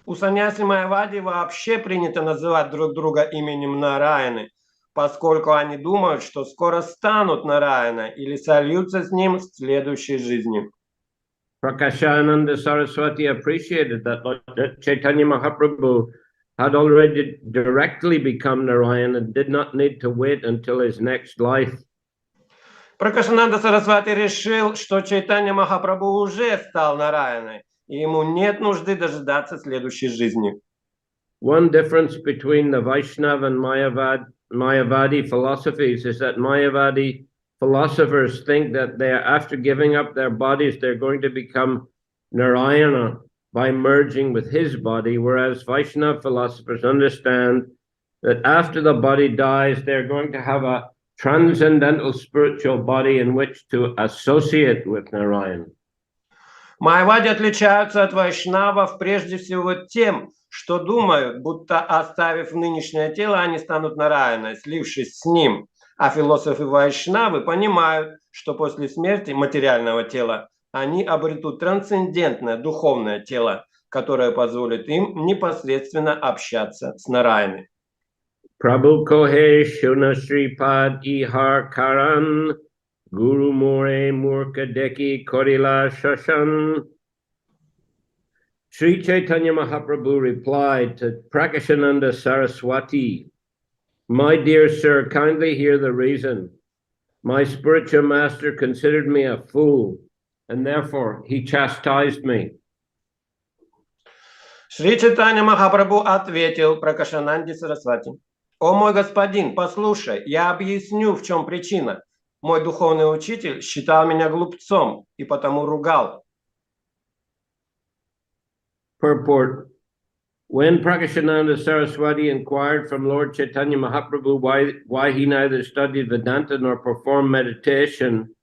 У саньяси Майявади вообще принято называть друг друга именем Нараяны, поскольку они думают, что скоро станут Нараяна или сольются с ним в следующей жизни. Prakashananda Saraswati appreciated that Chaitanya Mahaprabhu had already directly become Narayan and did not need to wait until his next life. Пракашананда Сарасвати решил, что Чайтанья Махапрабху уже стал Нараяной, и ему нет нужды дожидаться следующей жизни. One difference between the Vaishnava and Mayavadi philosophies is that Mayavadi philosophers think that they are, after giving up their bodies, they're going to become Narayana by merging with his body, whereas Vaishnava philosophers understand that after the body dies, they're going to have a transcendental spiritual body in which to associate with Narayan. Майявади отличаются от вайшнавов прежде всего тем, что думают, будто оставив нынешнее тело, они станут Нараяной, слившись с ним. А философы вайшнавы понимают, что после смерти материального тела они обретут трансцендентное духовное тело, которое позволит им непосредственно общаться с Нараяной. Prabhu kohe shuna shripad ihar karan guru more murka deki korila shashan. Sri Chaitanya Mahaprabhu replied to Prakashananda Saraswati, "My dear sir, kindly hear the reason. My spiritual master considered me a fool, and therefore he chastised me." Шри Чайтанья Махапрабху ответил Пракашананде Сарасвати: «О мой господин, послушай, я объясню, в чем причина. Мой духовный учитель считал меня глупцом и потому ругал». Purport. When Prakashananda Saraswati inquired from Lord Chaitanya Mahaprabhu why he neither studied Vedanta nor performed meditation,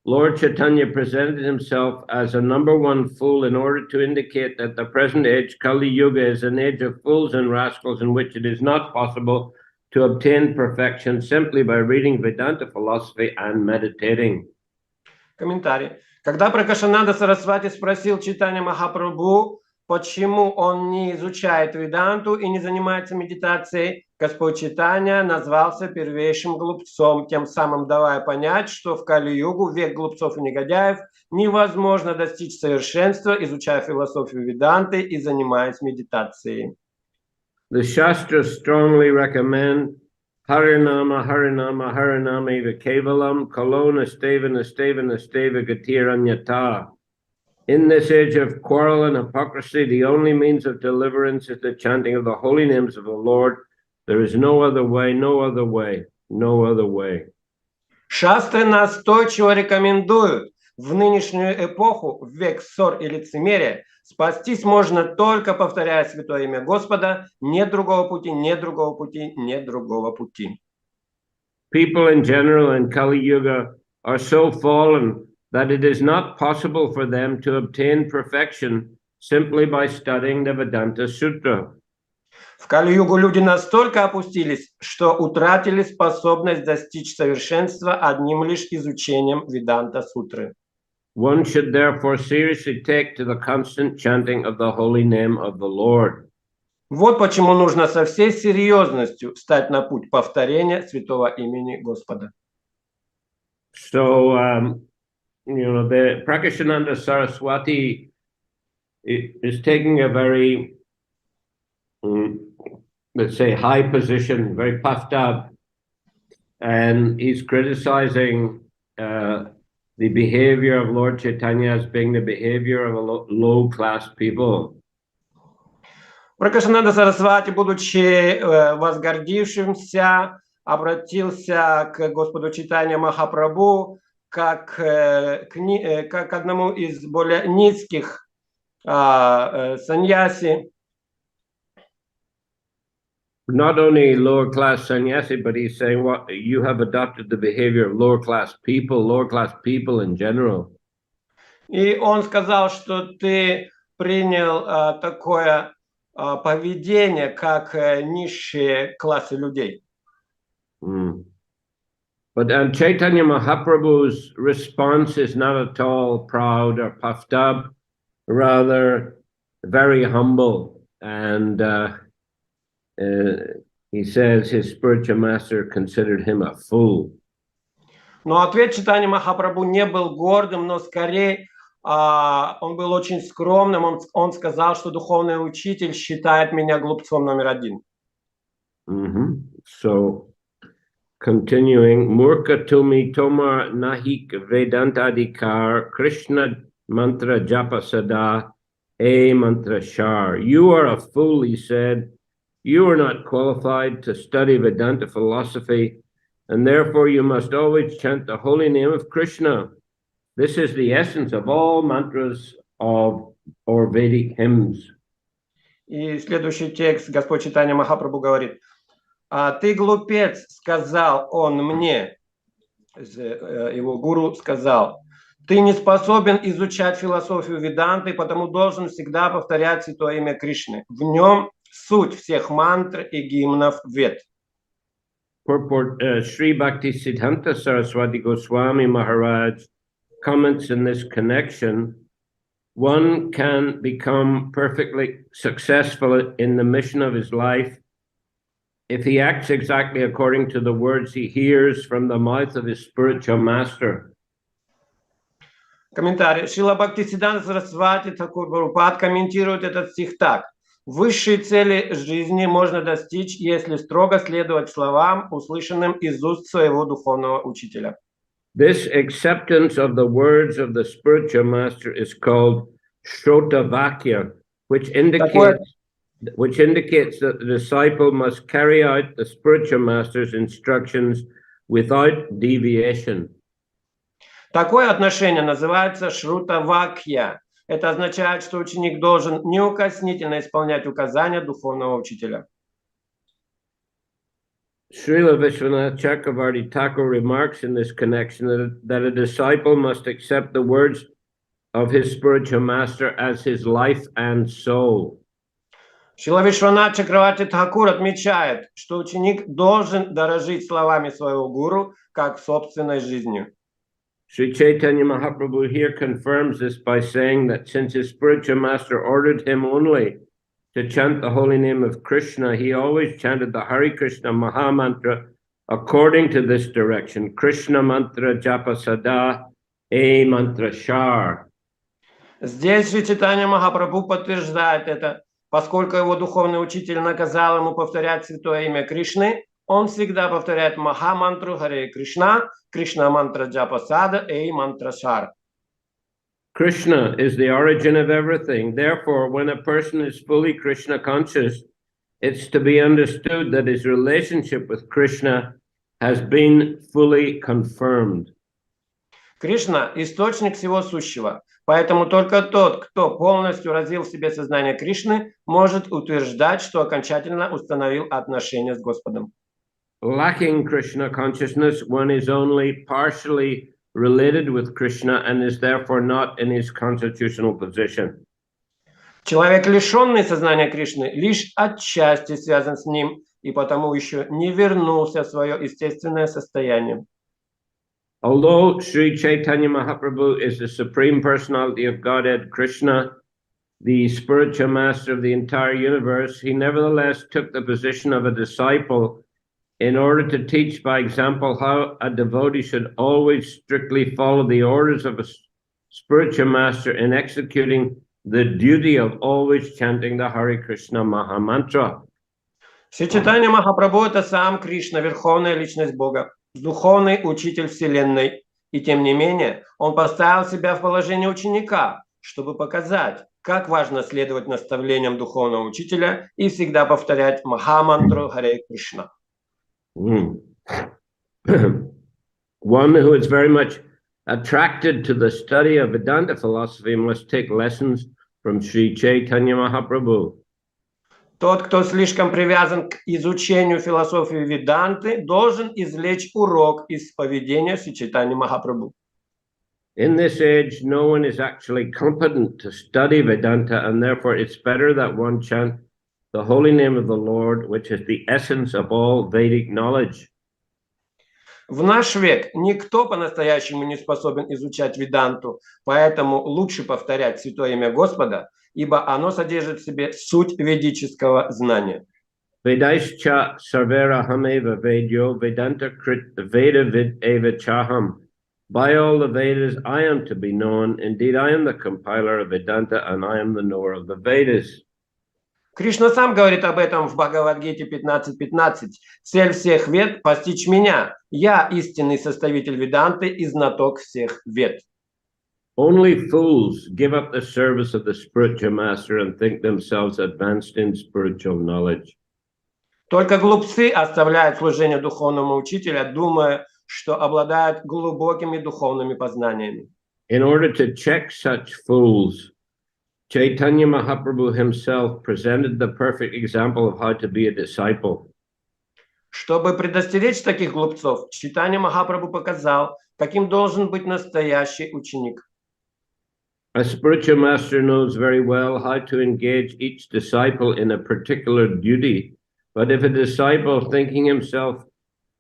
Lord Chaitanya presented himself as a number one fool in order to indicate that the present age, Kali Yuga, is an age of fools and rascals in which it is not possible to obtain perfection simply by reading Vedanta philosophy and meditating. Комментарий. Когда Пракашананда Сарасвати спросил Чайтанья Махапрабху, почему он не изучает веданту и не занимается медитацией, Господь Чайтанья назвался первейшим глупцом, тем самым давая понять, что в Кали-югу, век глупцов и негодяев, невозможно достичь совершенства, изучая философию веданты и занимаясь медитацией. The Shastras strongly recommend Harinama, Harinama, Harinama eva Kevalam, Kalona Steva, Nasteva, Nasteva, Gatiranyata. In this age of quarrel and hypocrisy, the only means of deliverance is the chanting of the holy names of the Lord. There is no other way, no other way, no other way. Шастры настойчиво рекомендуют в нынешнюю эпоху, в век ссор и лицемерия, спастись можно только повторяя святое имя Господа, нет другого пути, нет другого пути, нет другого пути. People in general in Kali Yuga are so fallen that it is not possible for them to obtain perfection simply by studying the Vedanta Sutra. В Кали-югу люди настолько опустились, что утратили способность достичь совершенства одним лишь изучением Веданта-сутры. One should therefore seriously take to the constant chanting of the holy name of the Lord. Вот почему нужно со всей серьезностью встать на путь повторения святого имени Господа. So, the Prakashananda Saraswati is taking a very, let's say, high position, very puffed up, and he's criticizing the behavior of Lord Chaitanya as being the behavior of a low-class people. Пракашананда Сарасвати, будучи возгордившимся, обратился к Господу Чайтанья Махапрабху как к одному из более низких саньяси. Not only lower class sannyasi, but he's saying what you have adopted the behavior of lower class people in general. И он сказал, что ты принял такое поведение, как низшие классы людей. But Chaitanya Mahaprabhu's response is not at all proud or puffed up, rather very humble. and he says his spiritual master considered him a fool. Но ответ Чайтаньи Махапрабху не был гордым, но скорее он был очень скромным. Он сказал, что духовный учитель считает меня глупцом номер один. So, continuing, Murka Tumi Tomar Nahik Vedantadikar Krishna Mantra Japa Sada A Mantra Shar. You are a fool, he said. You are not qualified to study Vedanta philosophy, and therefore you must always chant the holy name of Krishna. This is the essence of all mantras or Vedic hymns. И следующий текст Господь Чайтанья Махапрабху говорит: «Ты глупец, сказал он мне», его гуру сказал, «ты не способен изучать философию Веданты, потому должен всегда повторять святое имя Кришны. В нем суть всех мантр и гимнов Вед». Purport Sri Bhaktisiddhanta Saraswati Goswami Maharaj comments in this connection: one can become perfectly successful in the mission of his life if he acts exactly according to the words he hears from the mouth of his spiritual master. Комментарий. Шрила Бхактивиданта Сарасвати Прабхупад комментирует этот стих так: высшие цели жизни можно достичь, если строго следовать словам, услышанным из уст своего духовного учителя. This acceptance of the words of the spiritual master is called Shrotavakya, which indicates that the disciple must carry out the spiritual master's instructions without deviation. Такое отношение называется Шрутавакья. Это означает, что ученик должен неукоснительно исполнять указания духовного учителя. Srila Vishwanath Chakravarti Thakur remarks in this connection that a disciple must accept the words of his spiritual master as his life and soul. Шрила Вишванат Чакраварти Тхакур отмечает, что ученик должен дорожить словами своего гуру как собственной жизнью. Sri Chaitanya Mahaprabhu here confirms this by saying that since his spiritual master ordered him only to chant the holy name of Krishna, he always chanted the Hare Krishna Maha Mantra according to this direction: Krishna Mantra Japa Sada A Mantra Shar. Здесь Шри Чайтанья Махапрабху подтверждает это. Поскольку его духовный учитель наказал ему повторять святое имя Кришны, он всегда повторяет Маха-мантру Харе Кришна, Кришна-мантра Джапа-сада и мантра-шар. Krishna is the origin of everything. Therefore, when a person is fully Krishna conscious, it's to be understood that his relationship with Krishna has been fully confirmed. Кришна – источник всего сущего. Поэтому только тот, кто полностью развил в себе сознание Кришны, может утверждать, что окончательно установил отношения с Господом. Lacking Krishna consciousness, one is only partially related with Krishna and is therefore not in his constitutional position. Человек, лишенный сознания Кришны, лишь отчасти связан с ним и потому еще не вернулся в свое естественное состояние. Although Sri Chaitanya Mahaprabhu is the Supreme Personality of Godhead Krishna, the spiritual master of the entire universe, he nevertheless took the position of a disciple in order to teach by example how a devotee should always strictly follow the orders of a spiritual master in executing the duty of always chanting the Hare Krishna Maha Mantra. Шри Чайтанья Махапрабху – это сам Кришна, верховная личность Бога, духовный учитель Вселенной. И тем не менее, он поставил себя в положение ученика, чтобы показать, как важно следовать наставлениям духовного учителя и всегда повторять Маха-мантру Харе Кришна. One who is very much attracted to the study of Vedanta philosophy must take lessons from Sri Chaitanya Mahaprabhu. Тот, кто слишком привязан к изучению философии Веданты, должен извлечь урок из поведения Шри Чайтаньи Махапрабху. In this age, no one is actually competent to study Vedanta, and therefore it's better that one chant the holy name of the Lord, which is the essence of all Vedic knowledge. В наш век никто по-настоящему не способен изучать веданту, поэтому лучше повторять Святое Имя Господа, ибо оно содержит в себе суть ведического знания. Vedaischa sarvera hameva vedyo vedanta krit veda vid eva chaham. By all the Vedas I am to be known. Indeed, I am the compiler of Vedanta and I am the knower of the Vedas. Кришна сам говорит об этом в Бхагавад-гите 15.15. Цель всех вед – постичь меня. Я истинный составитель веданты и знаток всех вед. Only fools give up the service of the spiritual master and think themselves advanced in spiritual knowledge. Только глупцы оставляют служение духовному учителя, думая, что обладают глубокими духовными познаниями. In order to check such fools, Chaitanya Mahaprabhu himself presented the perfect example of how to be a disciple. Чтобы предостеречь таких глупцов, Чайтанья Махапрабху показал, каким должен быть настоящий ученик. A spiritual master knows very well how to engage each disciple in a particular duty, but if a disciple, thinking himself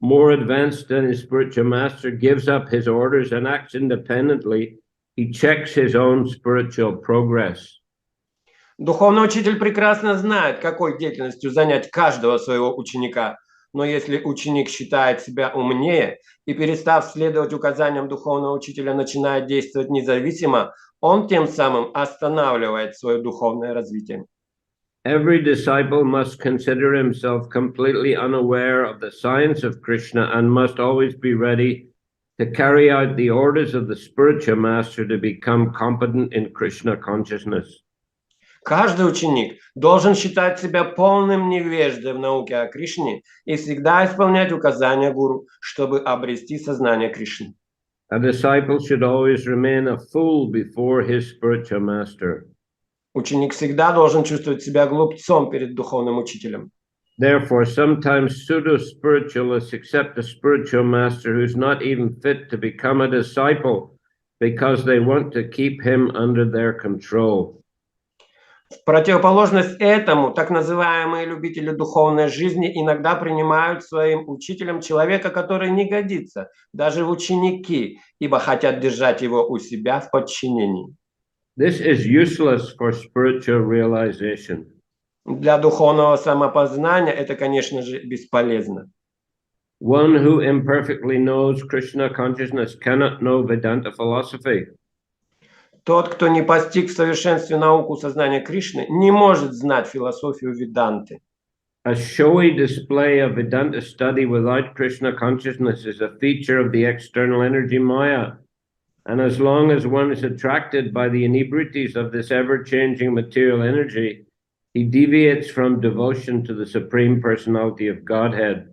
more advanced than his spiritual master, gives up his orders and acts independently, he checks his own spiritual progress. Духовный учитель прекрасно знает, какой деятельностью занять каждого своего ученика. Но если ученик считает себя умнее и, перестав следовать указаниям духовного учителя, начинает действовать независимо, он тем самым останавливает свое духовное развитие. Every disciple must consider himself completely unaware of the science of Krishna and must always be ready to carry out the orders of the spiritual master to become competent in Krishna consciousness. Каждый ученик должен считать себя полным невеждой в науке о Кришне и всегда исполнять указания гуру, чтобы обрести сознание Кришны. A disciple should always remain a fool before his spiritual master. Ученик всегда должен чувствовать себя глупцом перед духовным учителем. Therefore, sometimes pseudo-spiritualists accept a spiritual master who's not even fit to become a disciple because they want to keep him under their control. В противоположность этому, так называемые любители духовной жизни иногда принимают своим учителем человека, который не годится даже в ученики, ибо хотят держать его у себя в подчинении. This is useless for spiritual realization. Для духовного самопознания это, конечно же, бесполезно. One who imperfectly knows Krishna consciousness cannot know Vedanta philosophy. Тот, кто не постиг в совершенстве науку сознания Кришны, не может знать философию Веданты. A showy display of Vedanta study without Krishna consciousness is a feature of the external energy Maya. And as long as one is attracted by the inebrities of this ever-changing material energy, he deviates from devotion to the Supreme Personality of Godhead.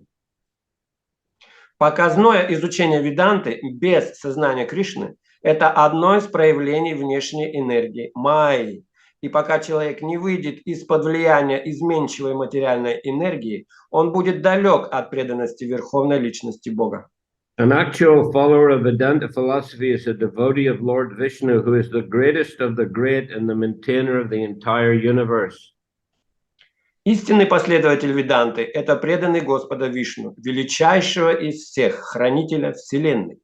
Показное изучение Веданты без сознания Кришны – это одно из проявлений внешней энергии Майи. И пока человек не выйдет из-под влияния изменчивой материальной энергии, он будет далек от преданности Верховной Личности Бога. An actual follower of Vedanta philosophy is a devotee of Lord Vishnu, who is the greatest of the great and the maintainer of the entire universe. Истинный последователь Веданты – это преданный Господа Вишну, величайшего из всех, хранителя Вселенной.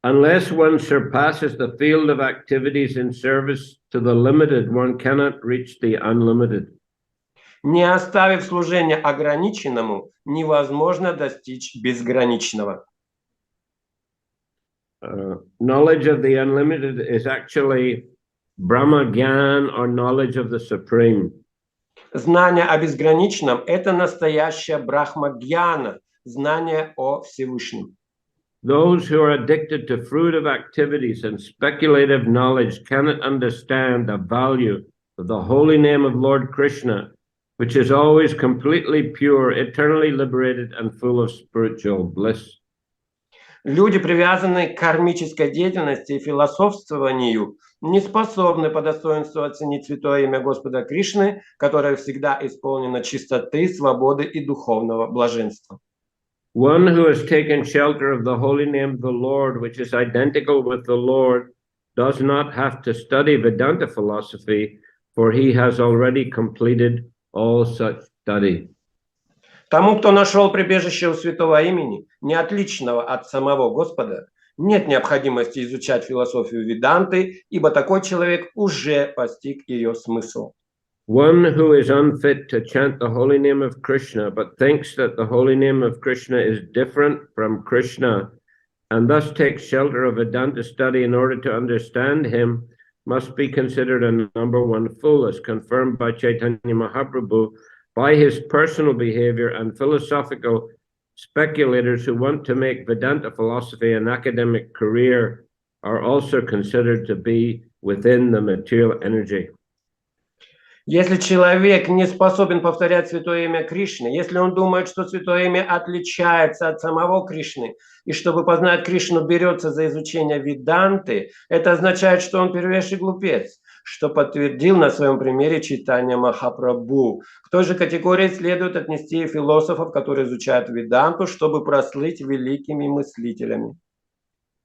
Unless one surpasses the field of activities in service to the limited, one cannot reach the unlimited. Не оставив служение ограниченному, невозможно достичь безграничного. Knowledge of the unlimited is actually Brahma Gyan, or knowledge of the Supreme. Знание о безграничном – это настоящая брахма-гьяна, знание о Всевышнем. Those who are addicted to fruitive activities and speculative knowledge cannot understand the value of the holy name of Lord Krishna, which is always completely pure, eternally liberated, and full of spiritual bliss. Люди, привязанные к кармической деятельности и философствованию, не способны по достоинству оценить святое имя Господа Кришны, которое всегда исполнено чистоты, свободы и духовного блаженства. One who has taken shelter of the holy name of the Lord, which is identical with the Lord, does not have to study Vedanta philosophy, for he has already completed all such study. Тому, кто нашел прибежище у святого имени, не отличного от самого Господа, нет необходимости изучать философию веданты, ибо такой человек уже постиг ее смысл. One who is unfit to chant the holy name of Krishna, but thinks that the holy name of Krishna is different from Krishna, and thus takes shelter of Vedanta study in order to understand him, must be considered a number one fool, as confirmed by Chaitanya Mahaprabhu, by his personal behavior, and philosophical speculators who want to make Vedanta philosophy an academic career are also considered to be within the material energy. Если человек не способен повторять святое имя Кришны, если он думает, что святое имя отличается от самого Кришны, и чтобы познать Кришну берется за изучение веданты, это означает, что он первейший глупец, что подтвердил на своем примере читания Махапрабху. К той же категории следует отнести и философов, которые изучают веданту, чтобы прослыть великими мыслителями.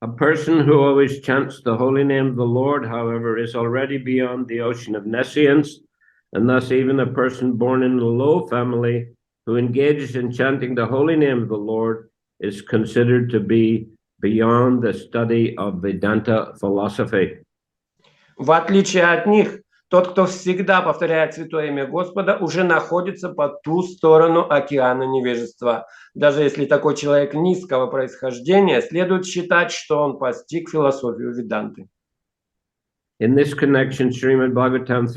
A person who always chants the holy name of the Lord, however, is already beyond the ocean of nescience, and thus even a person born in a low family who engages in chanting the holy name of the Lord is considered to be beyond the study of Vedanta philosophy. В отличие от них, тот, кто всегда повторяет святое имя Господа, уже находится по ту сторону океана невежества. Даже если такой человек низкого происхождения, следует считать, что он постиг философию веданты. In this connection, Srimad Bhagavatam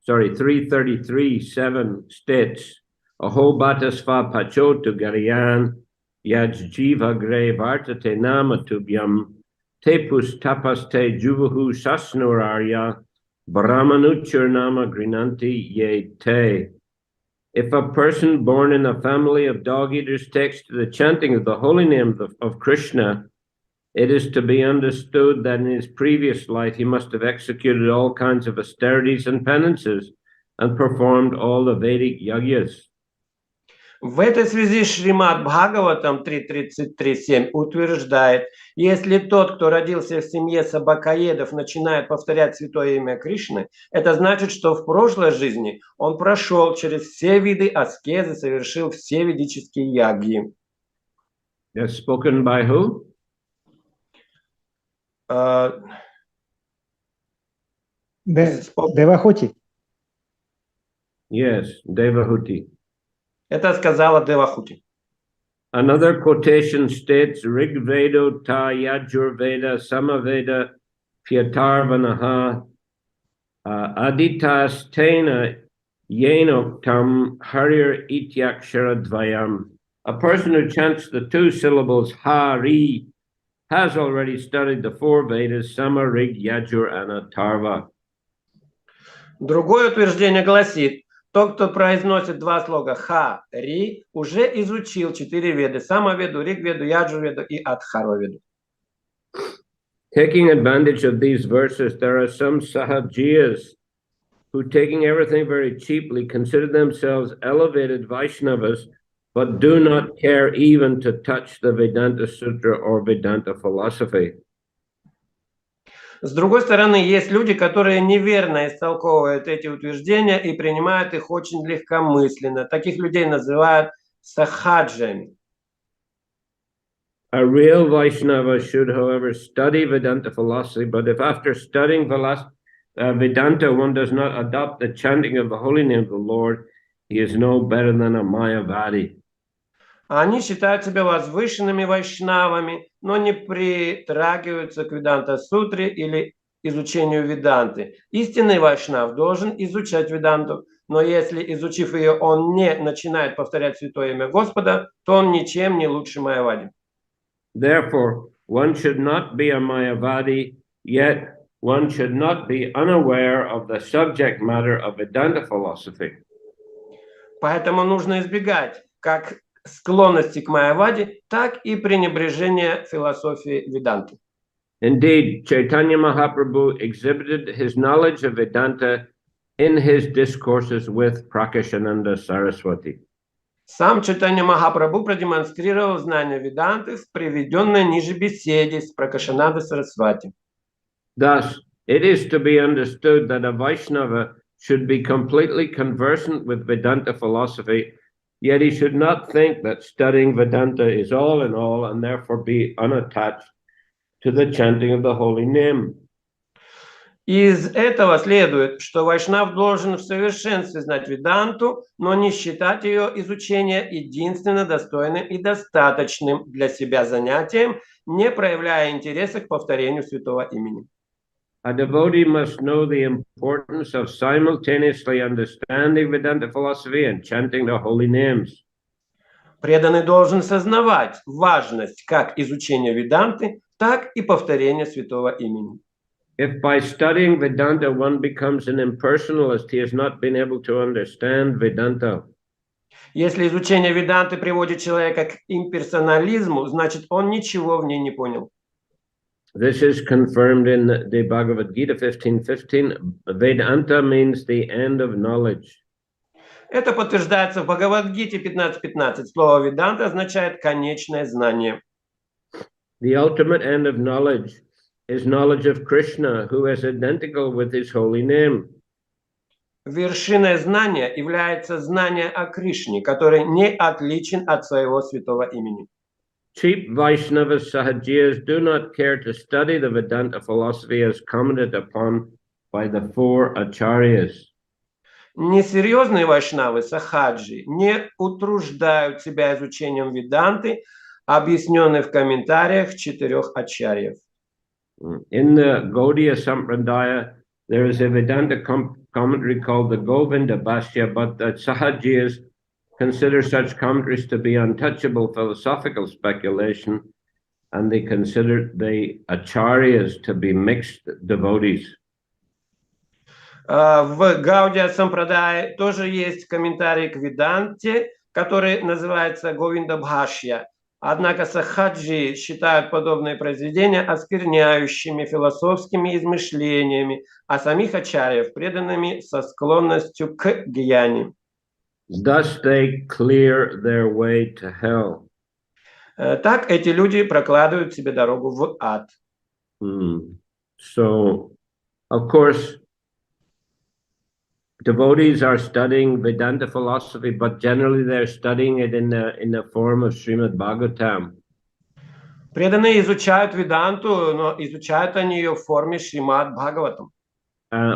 333:7 states, Aho Bhattasva Pachotu Gariyan Yaj Jiva Gre Vartate Namatubhyam Tepus Tapaste Juvahu Sasnurarya Brahmanuchur Nama Grinanti Ye Te. If a person born in a family of dog-eaters takes to the chanting of the holy name of Krishna, it is to be understood that in his previous life he must have executed all kinds of austerities and penances and performed all the Vedic yagyas. В этой связи Шримад Бхагаватам 3.33.7 утверждает, если тот, кто родился в семье собакоедов, начинает повторять святое имя Кришны, это значит, что в прошлой жизни он прошел через все виды аскезы, совершил все ведические ягьи. That's spoken by who? Девахути. Yes, Devahuti. Это сказала Девахути. Another quotation states, Rig Vedo ta Yajur Veda Samaveda Pyatarvanaha Aditas Tena Yenoktam Harir Ityakshara Dvayam. A person who chants the two syllables Hari has already studied the four Vedas, Sama, Rig, Yajur, and Atharva. Другое утверждение гласит, тот, кто произносит два слога Ха, Ри, уже изучил 4 веды, Самаведу, Ригведу, Яджурведу и Адхарваведу. Taking advantage of these verses, there are some Sahajiyas who, taking everything very cheaply, consider themselves elevated Vaishnavas, but do not care even to touch the Vedanta Sutra or Vedanta philosophy. С другой стороны, есть люди, которые неверно истолковывают эти утверждения и принимают их очень легкомысленно. Таких людей называют сахаджами. A real Vaishnava should, however, study Vedanta philosophy, but if after studying Vedanta one does not adopt the chanting of the holy name of the Lord, he is no better than a Mayavadi. Они считают себя возвышенными вайшнавами, но не притрагиваются к Веданта-сутре или изучению веданты. Истинный вайшнав должен изучать веданту, но если, изучив ее, он не начинает повторять святое имя Господа, то он ничем не лучше Майявади. Therefore, one should not be a Mayavadi, yet one should not be unaware of the subject matter of Vedanta philosophy. Поэтому нужно избегать как склонности к Майяваде, так и пренебрежения философии веданты. Indeed, Chaitanya Mahaprabhu exhibited his knowledge of Vedanta in his discourses with Prakashananda Saraswati. Сам Чайтанья Махапрабху продемонстрировал знание веданты в приведенной ниже беседе с Пракашанандой Сарасвати. Thus, it is to be understood that a Vaishnava should be completely conversant with Vedanta philosophy Yet he should not think that studying Vedanta is all in all and therefore be unattached to the chanting of the holy name. Из этого следует, что вайшнав должен в совершенстве знать веданту, но не считать ее изучение единственно достойным и достаточным для себя занятием, не проявляя интереса к повторению святого имени. A devotee must know the importance of simultaneously understanding Vedanta philosophy and chanting the holy names. Преданный должен сознавать важность как изучения веданты, так и повторения святого имени. If by studying Vedanta one becomes an impersonalist, he has not been able to understand Vedanta. Если изучение веданты приводит человека к имперсонализму, значит, он ничего в ней не понял. This is confirmed in the Bhagavad Gita 15:15. Vedanta means the end of knowledge. Это подтверждается в Бхагавад-гите 15.15. Слово веданта означает конечное знание. The ultimate end of knowledge is knowledge of Krishna, who is identical with his holy name. Вершиной знания является знание о Кришне, который не отличен от своего святого имени. Cheap Vaishnava Sahajiyas do not care to study the Vedanta philosophy as commented upon by the four acharyas. Несерьезные вайшнавы, сахаджи, не утруждают себя изучением веданты, объясненной в комментариях четырех ачарьев. In the Gaudiya Sampradaya, there is a Vedanta commentary called the Govinda Bhashya, but the Sahajiyas consider such commentaries to be untouchable philosophical speculation, and they consider the acharyas to be mixed devotees. В Гаудия Сампрадае тоже есть комментарий к Веданте, который называется Говинда Бхашья. Однако сахаджи считают подобные произведения оскверняющими философскими измышлениями, а самих ачарьев преданными со склонностью к гьяни. Thus they clear their way to hell. Так эти люди прокладывают себе дорогу в ад. So, of course, devotees are studying Vedanta philosophy, but generally they're studying it in the form of Srimad Bhagavatam. Преданные изучают веданту, но изучают они ее в форме Шримад Бхагаватам.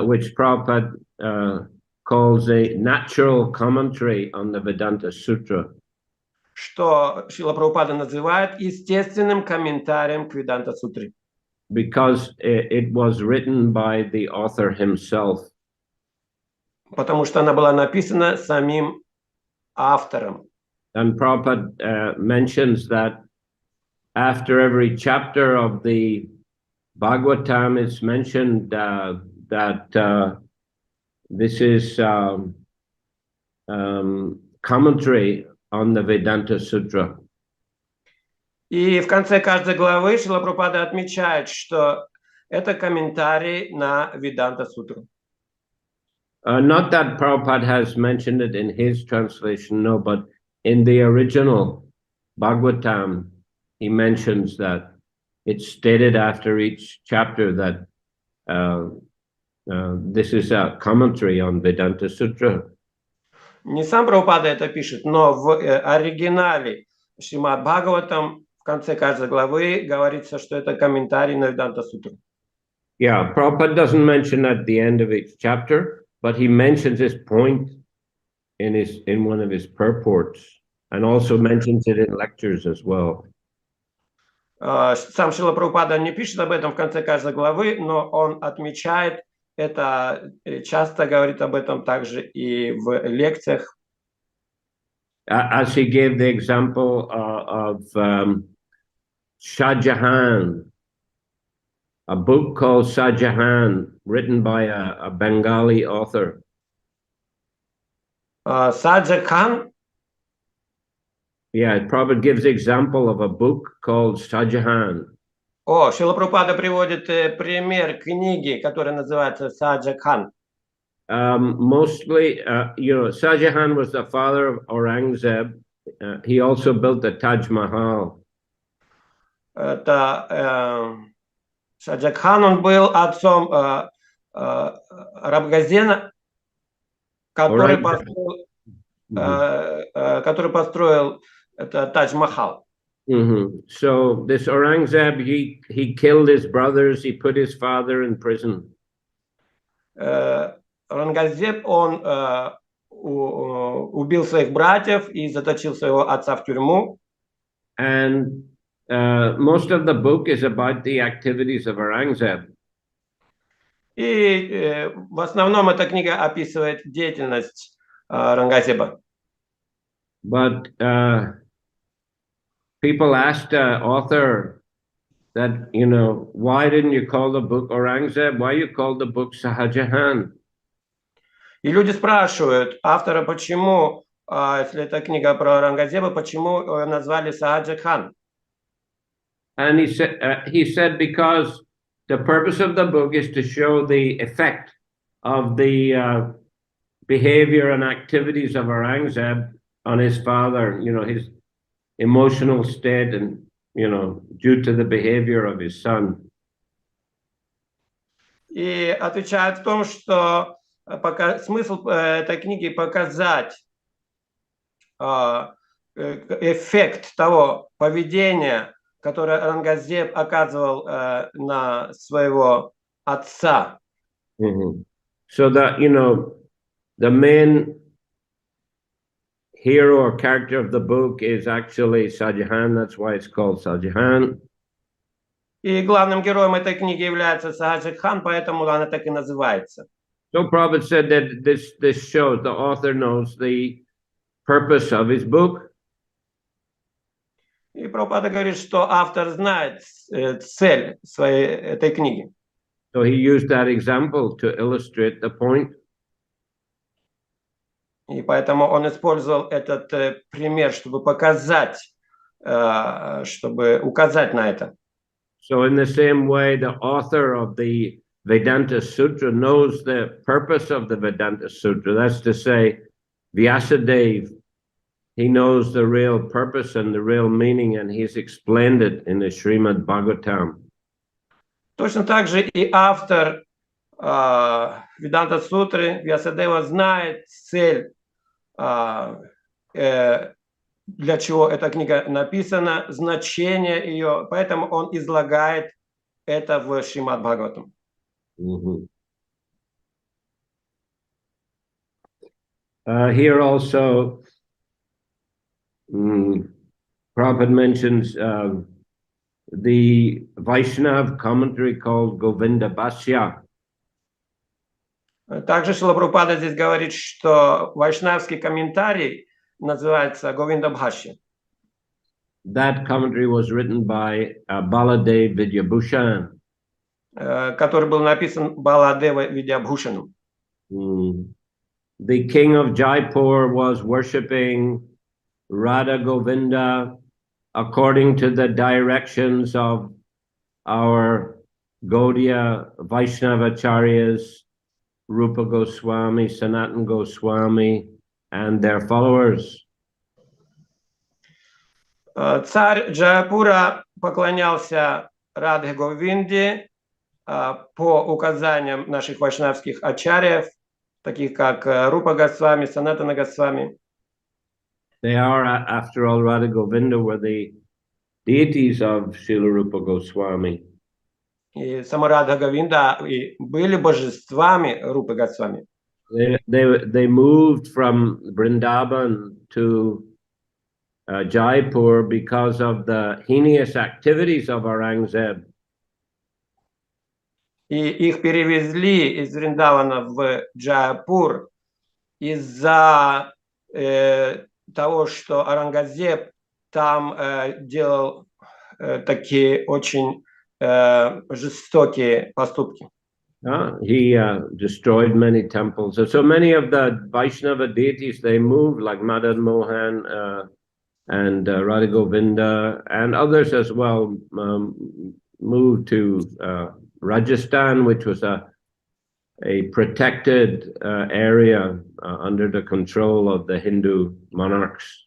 Which Prabhupada calls a natural commentary on the Vedanta Sutra. Что Шрила Прабхупада называет естественным комментарием к Веданта Сутре. Because it was written by the author himself. Потому что она была написана самим автором. And Prabhupada mentions that after every chapter of the Bhagavatam, it's mentioned that this is commentary on the Vedanta Sutra. И в конце каждой главы Шрила Прабхупада отмечает, что это комментарий на Веданта Сутру. Not that Prabhupada has mentioned it in his translation, no, but in the original Bhagavatam, he mentions that it's stated after each chapter that this is a commentary on Vedanta Sutra. Не сам Прабхупада это пишет, но в оригинале Шримад Бхагаватам в конце каждой главы говорится, что это комментарий на Веданта Сутру. Yeah, Prabhupada doesn't mention at the end of each chapter, but he mentions this point in one of his purports, and also mentions it in lectures as well. Сам Шрила Прабхупада не пишет об этом в конце каждой главы, но он отмечает это, часто говорит об этом также и в лекциях. As he gave the example of Shah Jahan, a book called Shah Jahan, written by a Bengali author. Саджа Кхан? Yeah, it probably gives the example of a book called Shah Jahan. О, Шрила Прабхупада приводит пример книги, которая называется Саджа Кхан. Mostly, Shah Jahan was the father of Aurangzeb. He also built the Taj Mahal. Это Саджа Кхан, он был отцом Рабгазена, который построил который построил это Тадж-Махал. So this Aurangzeb, he killed his brothers, he put his father in prison. Аурангзеб, он убил своих братьев и заточил своего отца в тюрьму. And most of the book is about the activities of Aurangzeb. И в основном эта книга описывает деятельность Аурангзеба. But people asked the author that, you know, why didn't you call the book Aurangzeb? Why you called the book Shahjahan? И люди спрашивают автора, почему, если это книга про Аурангзеба, почему назвали Шахджахан? And he said because the purpose of the book is to show the effect of the behavior and activities of Aurangzeb on his father, you know, his emotional state and, you know, due to the behavior of his son. И отвечает в том, что смысл этой книги показать эффект того поведения, которое Аурангзеб оказывал на своего отца. So that, you know, the main hero or character of the book is actually Shahjahan. That's why it's called Shahjahan. И главным героем этой книги является Шахджахан, поэтому она так и называется. So Prabhupada said that this shows the author knows the purpose of his book. И Прабхупада говорит, что автор знает цель своей этой книги. So he used that example to illustrate the point. И поэтому он использовал этот пример, чтобы показать, чтобы указать на это. So in the same way, the author of the Vedanta Sutra knows the purpose of the Vedanta Sutra. That's to say, Vyasadeva, he knows the real purpose and the real meaning, and he's explained it in the Srimad Bhagavatam. Точно так же и автор Веданта Сутры, Вьясадева, знает цель, для чего эта книга написана, значение ее, поэтому он излагает это в Шримад Бхагаватам. Here also, Prabhupada mentions the Vaishnav commentary called Govinda Bhashya. Также Шрила Прабхупада здесь говорит, что вайшнавский комментарий называется Говинда Бхашья. That commentary was written by Baladev Vidyabhushan. Который был написан Баладева Видябхушаном. The king of Jaipur was worshipping Radha Govinda according to the directions of our Gaudiya Vaishnavacharyas, Rupa Goswami, Sanatan Goswami, and their followers. Царь Джайпура поклонялся Радхе Говинде по указаниям наших вайшнавских ачарьев, таких как Рупа Госвами, Санатана Госвами. They are, after all, Radha Govinda were the deities of Srila Rupa Goswami. И сама Радха Говинда были божествами Рупы Госвами. They moved from Vrindavan to Jaipur because of the heinous activities of Aurangzeb. И их перевезли из Вриндавана в Джайпур из-за того, что Аурангзеб там делал такие очень жестокие поступки. He destroyed many temples. So many of the Vaishnava deities, they moved, like Madan Mohan and Radha Govinda and others as well, moved to Rajasthan, which was a protected area under the control of the Hindu monarchs.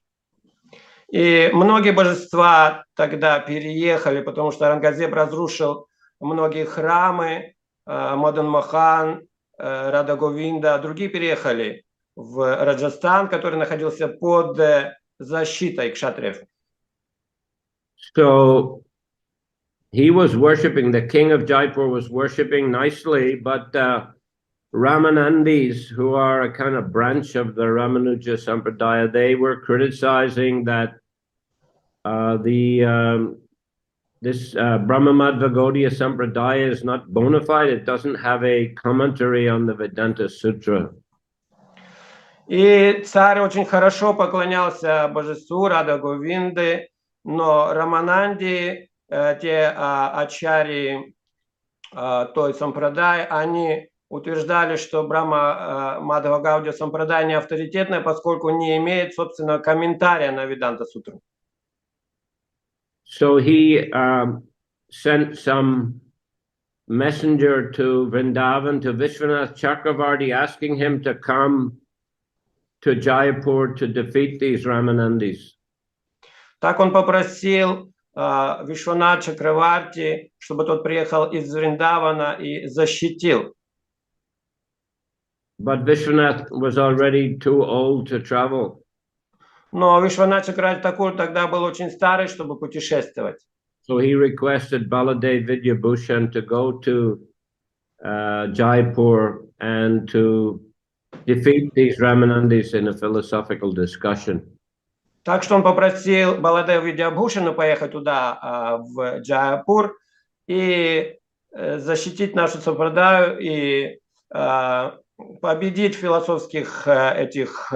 И многие божества тогда переехали, потому что Аурангзеб разрушил многие храмы, Мадан Мохан, Рада Говинда, другие переехали в Раджастан, который находился под защитой кшатриев. So he was worshipping, the king of Jaipur was worshipping nicely, but Ramanandis, who are a kind of branch of the Ramanuja Sampradaya, they were criticizing that this Brahmamadva Gaudiya Sampradaya is not bona fide. It doesn't have a commentary on the Vedanta Sutra. И царь очень хорошо поклонялся божеству Рада Говинды, но Рамананди, те ачарьи той сампрадай, они утверждали, что Брахма Мадхава Гаудия Сампрадай не авторитетная, поскольку не имеет собственного комментария на Веданта Сутру. So he sent some messenger to Vrindavan, to Vishwanath Chakravarti, asking him to come to Jaipur to defeat these Ramanandis. Так он попросил Вишванат Чакраварти, чтобы тот приехал из Вриндавана и защитил. But Vishwanath was already too old to travel. Но Вишванат Чакраварти Такур тогда был очень старый, чтобы путешествовать. So he requested Baladev Vidyabhushan to go to Jaipur and to defeat these Ramanandis in a philosophical discussion. Так что он попросил Баладева Видьябхушана поехать туда, в Джайпур, и защитить нашу сампрадаю и победить в философских этих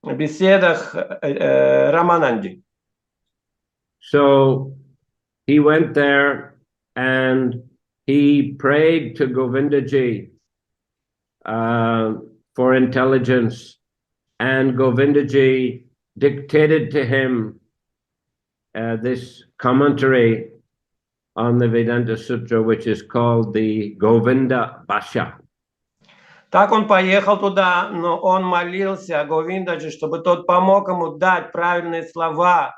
беседах Рамананди. So he went there and he prayed to Govindaji for intelligence, and Govindaji dictated to him this commentary on the Vedanta Sutra, which is called the Govinda Bhashya. Так он поехал туда, но он молился Говиндаджи, чтобы тот помог ему дать правильные слова,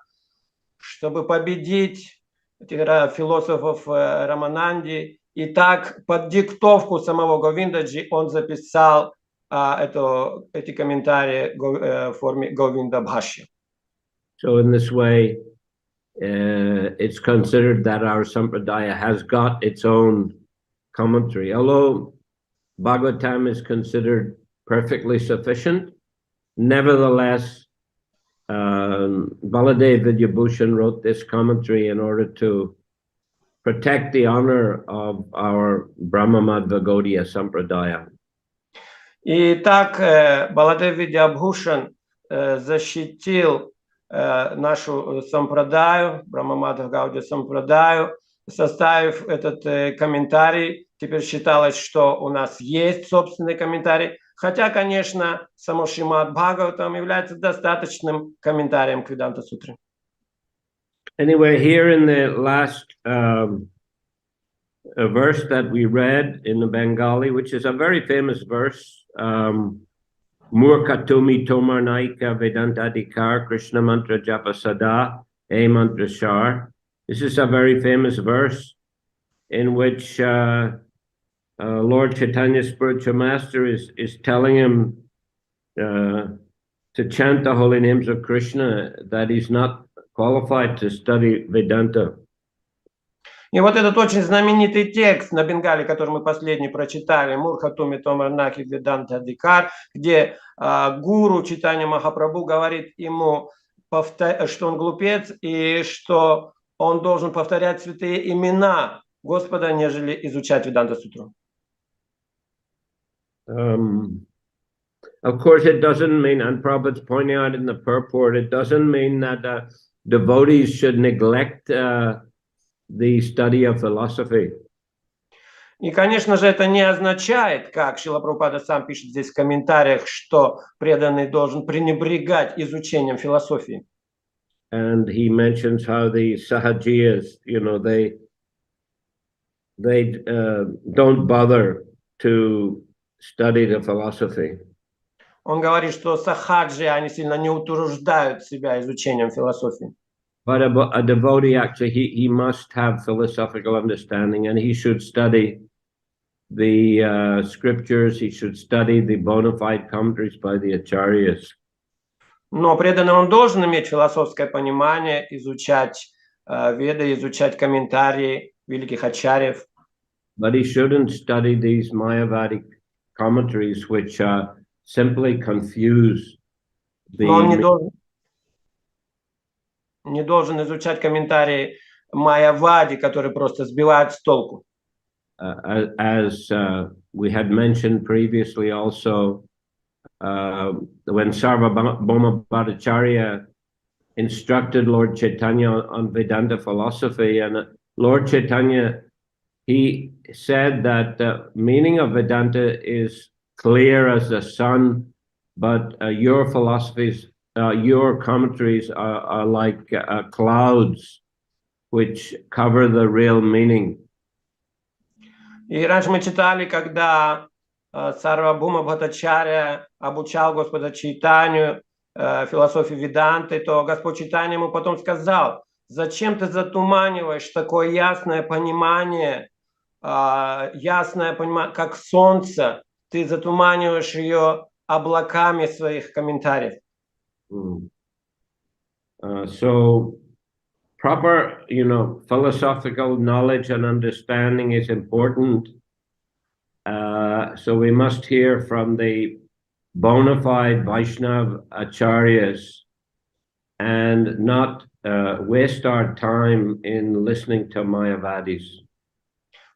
чтобы победить этих философов Рамананди. И так под диктовку самого Говиндаджи он записал эти комментарии в форме Говинда Бхашья. So in this way, it's considered that our sampradaya has got its own commentary. Although Bhagavatam is considered perfectly sufficient, nevertheless, Baladev Vidyabhushan wrote this commentary in order to protect the honor of our Brahmamadva Gaudiya Sampradaya. И так Баладев Видьябхушан защитил нашу сампрадаю, Брахмамадха Гаудия Сампрадаю, составив этот комментарий. Теперь считалось, что у нас есть собственный комментарий, хотя, конечно, само Шримад Бхагаватам является достаточным комментарием к Веданта Сутре. Anyway, here in the last verse that we read in the Bengali, which is a very famous verse, Murkatumi Tomar Naika Vedanta Adhikar Krishna Mantra Japa Sada E Mantra Shar. This is a very famous verse in which Lord Chaitanya's spiritual master is telling him to chant the holy names of Krishna, that he's not qualified to study Vedanta. И вот этот очень знаменитый текст на Бенгале, который мы последний прочитали, Мурхатуми Томарнаки Веданта Адикар, где гуру Чайтанья Махапрабху говорит ему, что он глупец и что он должен повторять святые имена Господа, нежели изучать Веданта Сутру. Of course, it doesn't mean, and Prabhupada's pointing out in the purport, it doesn't mean that devotees should neglect the study of philosophy. И, конечно же, это не означает, как Шрила Прабхупада сам пишет здесь в комментариях, что преданный должен пренебрегать изучением философии. And he mentions how the Sahajiyas, you know, they don't bother to study the philosophy. Он говорит, что сахаджи, они сильно не утруждают себя изучением философии. But a devotee, actually, he must have philosophical understanding, and he should study the scriptures. He should study the bona fide commentaries by the acharyas. Но преданный он должен иметь философское понимание, изучать веды, изучать комментарии великих ачарьев. But he shouldn't study these Mayavadic commentaries, which simply confuse the. Но он не должен изучать комментарии майявади, которые просто сбивают с толку. As we had mentioned previously, also when Sarvabhauma Bhattacharya instructed Lord Chaitanya on Vedanta philosophy, and Lord Chaitanya, he said that the meaning of Vedanta is clear as the sun, but your philosophies, your commentaries are like clouds which cover the real meaning. И раньше мы читали, когда Сарвабхаума Бхаттачарья обучал Господа Чайтанью философии Веданты, то Господь Чайтанья ему потом сказал: зачем ты затуманиваешь такое ясное понимание, как солнце, ты затуманиваешь ее облаками своих комментариев. So proper, philosophical knowledge and understanding is important. So we must hear from the bona fide Vaishnava acharyas and not waste our time in listening to Mayavadis.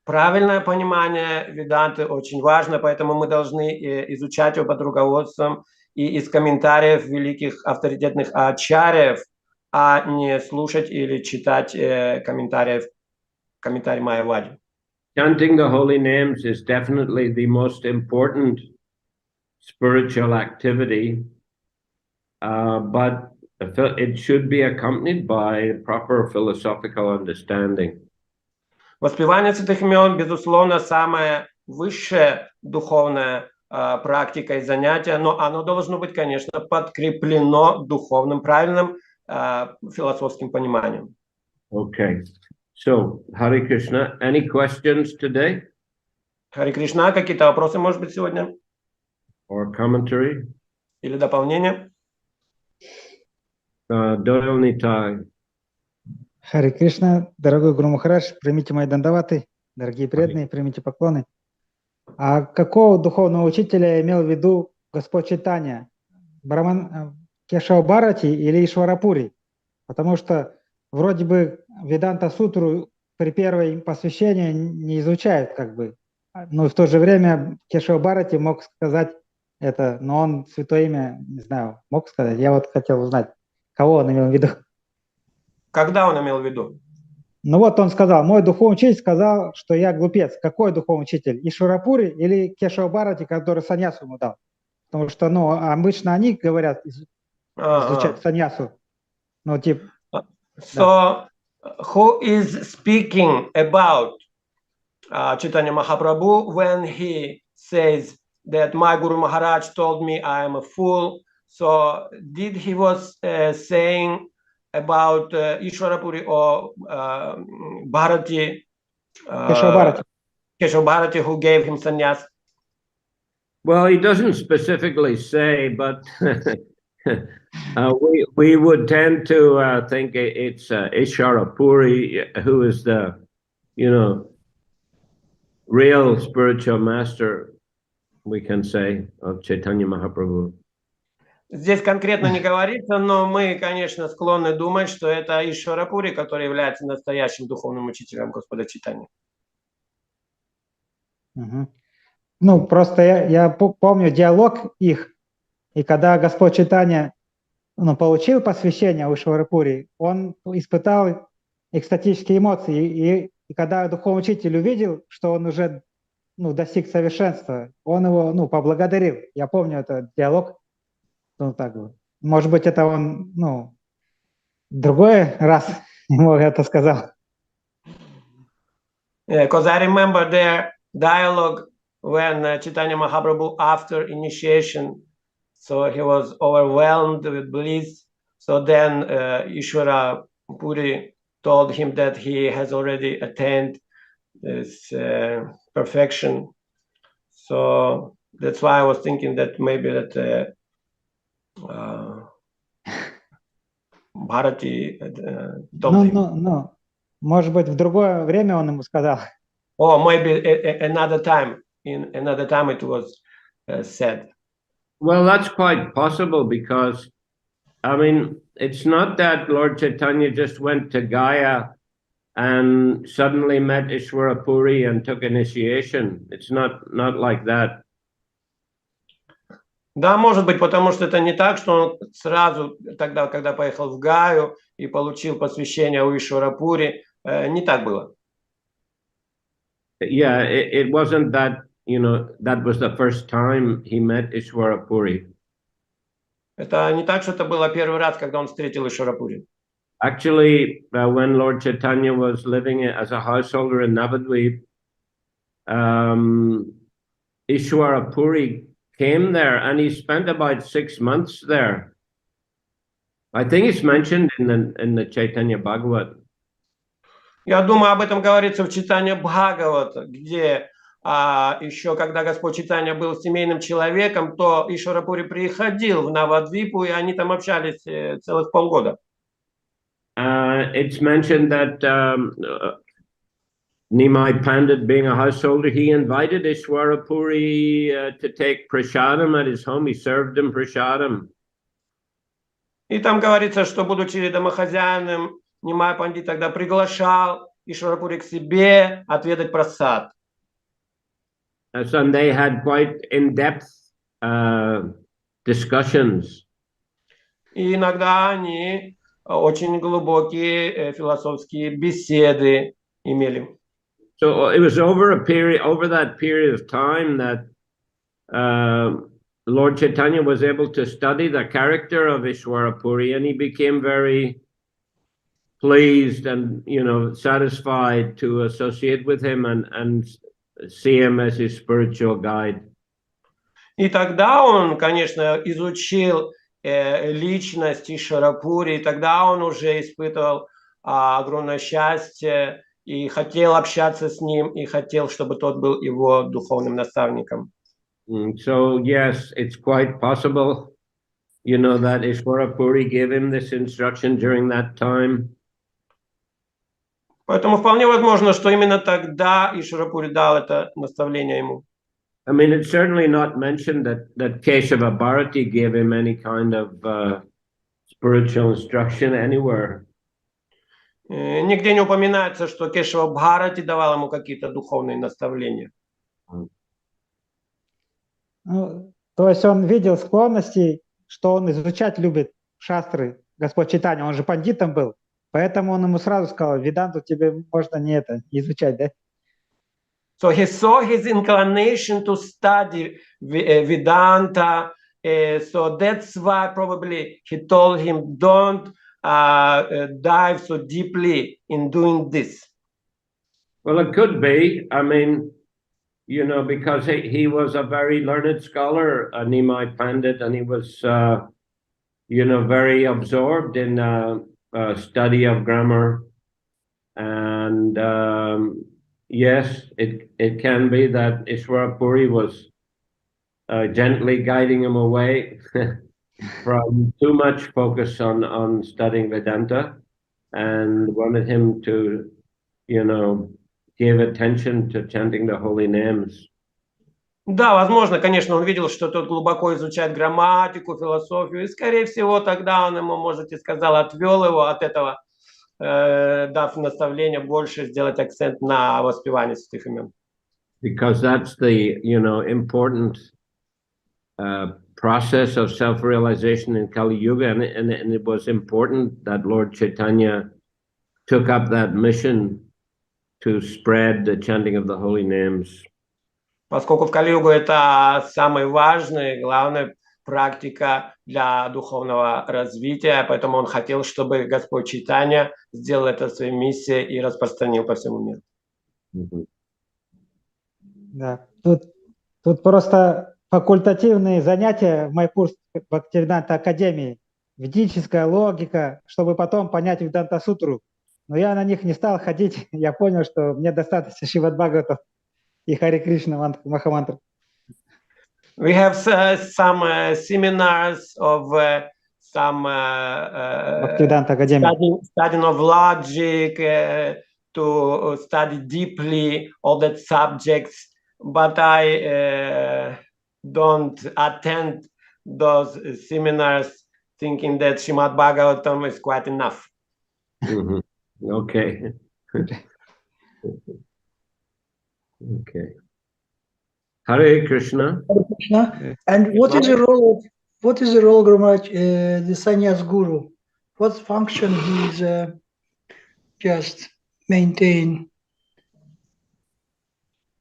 Правильное понимание Веданты очень важно, поэтому мы должны изучать его под руководством и из комментариев великих авторитетных ачарьев, а не слушать или читать комментарии Майявади. Chanting the holy names is definitely the most important spiritual activity, but it should be accompanied by proper philosophical understanding. Воспевание святых имен, безусловно, самая высшая духовная практика и занятие, но оно должно быть, конечно, подкреплено духовным, правильным философским пониманием. Okay. So, Hare Krishna, any questions today? Харе Кришна, какие-то вопросы, может быть, сегодня? Or commentary? Или дополнение? Doyle Nitai. Харе Кришна, дорогой Гуру Махарадж, примите мои дандаваты, дорогие преданные, примите поклоны. А какого духовного учителя имел в виду Господь Чайтанья? Браман Кешава Бхарати или Ишварапури? Потому что вроде бы Веданта Сутру при первой посвящении не изучают, но в то же время Кешава Бхарати мог сказать это, но он святое имя, не знаю, мог сказать. Я вот хотел узнать, кого он имел в виду. Когда он имел в виду? Ну вот он сказал, мой духовный учитель сказал, что я глупец. Какой духовный учитель? Ишварапури или Кешава Бхарати, который саньясу ему дал? Потому что, обычно они говорят изучать саньясу. So, who is speaking about Chaitanya Mahaprabhu when he says that my Guru Maharaj told me I am a fool? So, did he was saying about Ishwarapuri or Bharati, Keshava Bharati, who gave him sannyas? Well, he doesn't specifically say, but we would tend to think it's Ishwarapuri who is the, real spiritual master, we can say, of Chaitanya Mahaprabhu. Здесь конкретно не говорится, но мы, конечно, склонны думать, что это Ишварапури, который является настоящим духовным учителем Господа Чайтаньи. Просто я помню диалог их, и когда Господь Чайтанья получил посвящение у Ишварапури, он испытал экстатические эмоции, и когда духовный учитель увидел, что он уже достиг совершенства, он его поблагодарил. Я помню этот диалог. Может быть, это он, другой раз ему это сказал. Because I remember their dialogue when Chaitanya Mahaprabhu, after initiation, so he was overwhelmed with bliss. So then Ishwara Puri told him that he has already attained this perfection. So that's why I was thinking that maybe that Bharati told him. Может быть, в другое время он ему сказал. Or maybe another time. In another time it was said. Well, that's quite possible because, I mean, it's not that Lord Chaitanya just went to Gaya and suddenly met Ishwara Puri and took initiation. It's not like that. Да, может быть, потому что это не так, что он сразу тогда, когда поехал в Гаю и получил посвящение у Ишвара Пури, не так было. Yeah, it wasn't that, you know, that was the first time he met Ishwara Puri. Это не так, что это было первый раз, когда он встретил Ишвара Пури. Actually, when Lord Chaitanya was living as a householder in Navadvip, Ishwara Puri came there and he spent about 6 months there. I think it's mentioned in the Chaitanya Bhagavat. Я думаю, об этом говорится в Читании Бхагавата, где еще когда Господь Чайтанья был семейным человеком, то Ишвара Пури приходил в Навадвипу, и они там общались целых полгода. It's mentioned that Nimai Pandit, being a householder, he invited Ishwara Puri to take prasadam at his home. He served him prasadam. И там говорится, что, будучи домохозяином, Нимай Пандит тогда приглашал Ишвара Пури к себе отведать прасад. So they had quite in-depth discussions. И иногда они очень глубокие философские беседы имели. So it was over that period of time that Lord Chaitanya was able to study the character of Ishwara Puri, and he became very pleased and, you know, satisfied to associate with him and see him as his spiritual guide. И тогда он, конечно, изучил личность Ишвара Пури, и тогда он уже испытывал огромное счастье и хотел общаться с ним, и хотел, чтобы тот был его духовным наставником. So yes, it's quite possible, you know, that Ishwara Puri gave him this instruction during that time. Поэтому вполне возможно, что именно тогда Ишвара Пури дал это наставление ему. I mean, it's certainly not mentioned that Keshava Bharati gave him any kind of spiritual instruction anywhere. Нигде не упоминается, что Кешава Бхарати давал ему какие-то духовные наставления. Ну, то есть он видел склонности, что он изучать любит шастры, Господь Чайтанья, он же пандитом был, поэтому он ему сразу сказал, веданту тебе можно не изучать, да? So he saw his inclination to study Vedanta, so that's why probably he told him, don't dive so deeply in doing this. Well, it could be. I mean, you know, because he was a very learned scholar, Nimai Pandit, and he was, you know, very absorbed in study of grammar. And yes, it can be that Ishwara Puri was gently guiding him away from too much focus on studying Vedanta and wanted him to, you know, give attention to chanting the holy names. Да, возможно, конечно, он видел, что тот глубоко изучает грамматику, философию, и, скорее всего, тогда он ему, может, и сказал, отвел его от этого, дав наставление больше сделать акцент на воспевании святых имен. Because that's the, you know, important process of self-realization in Kali Yuga, and it was important that Lord Chaitanya took up that mission to spread the chanting of the holy names. Поскольку в Кали-югу это самая важная, главная практика для духовного развития, поэтому он хотел, чтобы Господь Чайтанья сделал это своей миссией и распространил по всему миру. Да, тут просто факультативные занятия в моей курсе Бхактиведанта Академии, ведическая логика, чтобы потом понять Веданта-сутру. Но я на них не стал ходить, я понял, что мне достаточно Шримад Бхагавата и Харе Кришна Махамантры. We have some seminars of some Бхактиведанта Академия. studying of logic, to study deeply all that subjects, but I don't attend those seminars thinking that Srimad Bhagavatam is quite enough. Mm-hmm. Okay. Okay. Hare Krishna. Hare Krishna. And what is the role of Guru Maharaj, the sannyas guru? What function he is just maintain?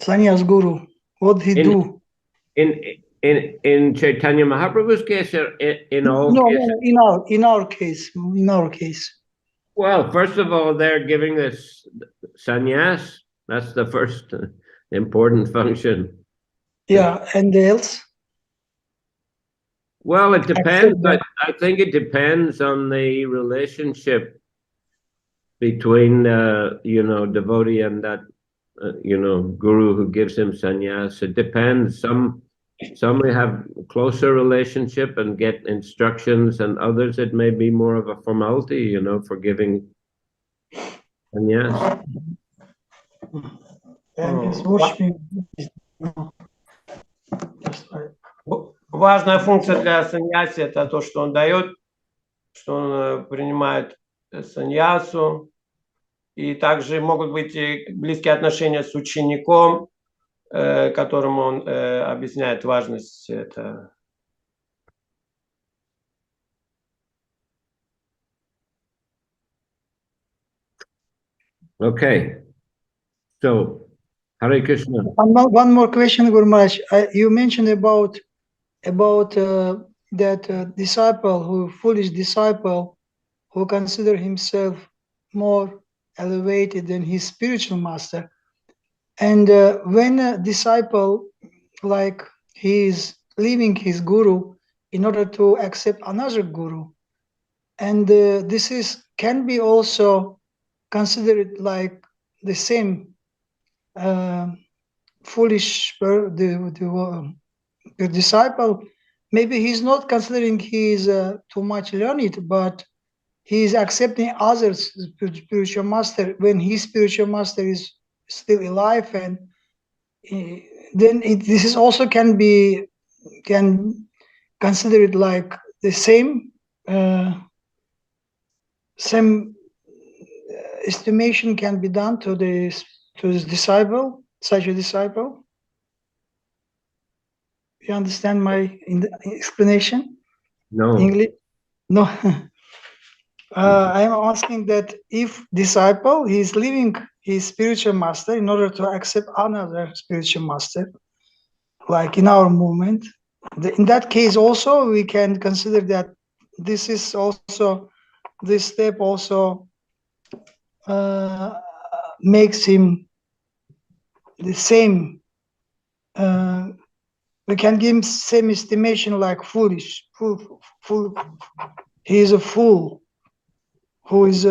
Sannyas guru, what he do? In Chaitanya Mahaprabhu's case, or in all cases? No, in our case. Well, first of all, they're giving this sannyas. That's the first important function. Yeah, and else? Well, it depends. I think it depends on the relationship between, devotee and that, guru who gives him sannyas. It depends. Some may have closer relationship and get instructions, and others it may be more of a formality, for giving sannyas. And his worshiping. Важная функция для саньяси — это то, что он дает, что он принимает саньясу, и также могут быть близкие отношения с учеником, которому он объясняет важность этого. Okay, so Hare Krishna. One more question, Guru Maharaj. You mentioned about that disciple, foolish disciple, who consider himself more elevated than his spiritual master. And when a disciple, like he is leaving his guru in order to accept another guru, and this can be also considered like the same foolish the disciple. Maybe he's not considering he is too much learned, but he is accepting others' spiritual master when his spiritual master is still alive, and then this is also can consider it like the same estimation can be done to this disciple, such a disciple. You understand my explanation? No. English? No. I am asking that if disciple, he is leaving his spiritual master in order to accept another spiritual master, like in our movement, in that case also we can consider that this is also, this step also makes him the same, we can give him same estimation like foolish, fool. He is a fool who is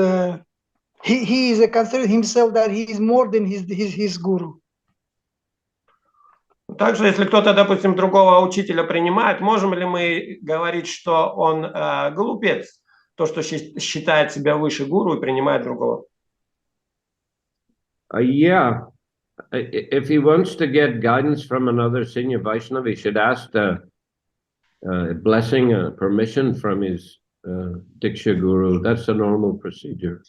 he is considered himself that he is more than his guru. Также, если кто-то, допустим, другого учителя принимает, можем ли мы говорить, что он глупец, то, что считает себя выше гуру и принимает другого? Yeah. If he wants to get guidance from another senior Vaishnava, he should ask the blessing, permission from his Diksha Guru. That's a normal procedure.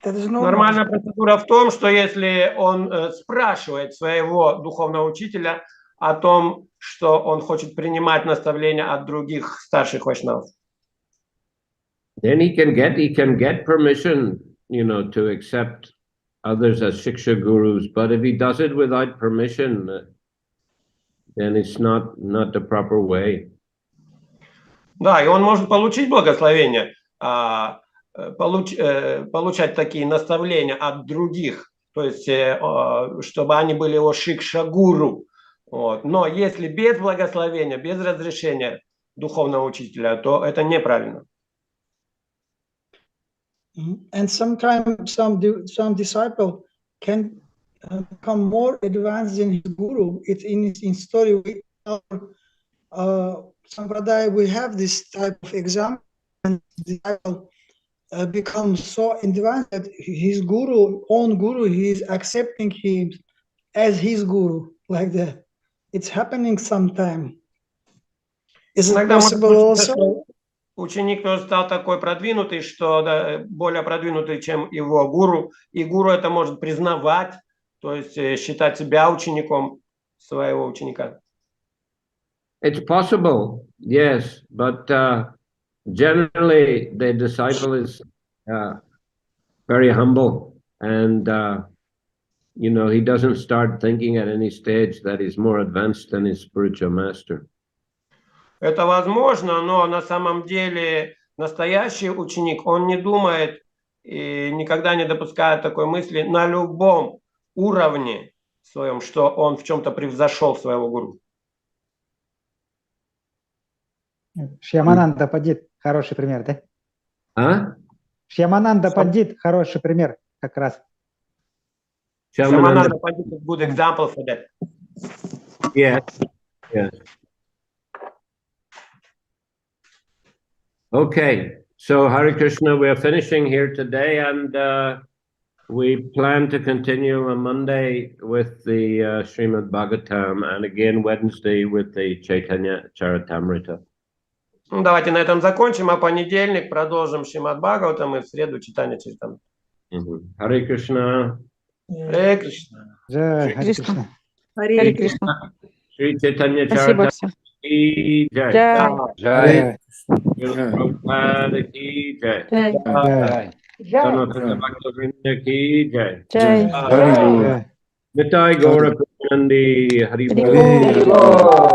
Нормальная процедура в том, что если он спрашивает своего духовного учителя о том, что он хочет принимать наставления от других старших вайшнавов. Then he can get permission, to accept others as Shiksha Gurus. But if he does it without permission, then it's not the proper way. Да, и он может получить благословение, получать такие наставления от других, то есть, чтобы они были его шикша-гуру. Вот. Но если без благословения, без разрешения духовного учителя, то это неправильно. And sometimes some disciple can become more advanced than his guru. It's in story with our Sampradaya, we have this type of example, and the disciple becomes so advanced that his own guru, he is accepting him as his guru, like that. It's happening sometime. Is it Иногда может possible случиться, also? что ученик тоже стал такой продвинутый, что да, более продвинутый, чем его гуру, и гуру это может признавать, то есть считать себя учеником своего ученика. It's possible, yes, but generally the disciple is very humble, and he doesn't start thinking at any stage that he's more advanced than his spiritual master. Это возможно, но на самом деле настоящий ученик, он не думает и никогда не допускает такой мысли на любом уровне своем, что он в чем-то превзошел своего гуру. Шьямананда Пандит хороший пример, да? А? Шьямананда Пандит хороший пример как раз. Шьямананда Пандит is a good example for that. Yes, yes. Okay, so Hare Krishna, we are finishing here today, and we plan to continue on Monday with the Srimad Bhagavatam, and again Wednesday with the Chaitanya Charitamrita. Ну, давайте на этом закончим, а понедельник продолжим Шримад Бхагаватам и в среду читание Чаритамриты. Hare Krishna. Харе Кришна. Джай Харе Кришна. Харе Кришна. Шри Chaitanya Спасибо Charitamrita всем. ki jai. Jai. Jai. Srila Prabhupada ki jai. Jai. Sanatana Bhaktivinoda ki jai. Jai. Hare Guru. Джай. Nitai Gaura Premanandi Hari Hari Bol. Bol.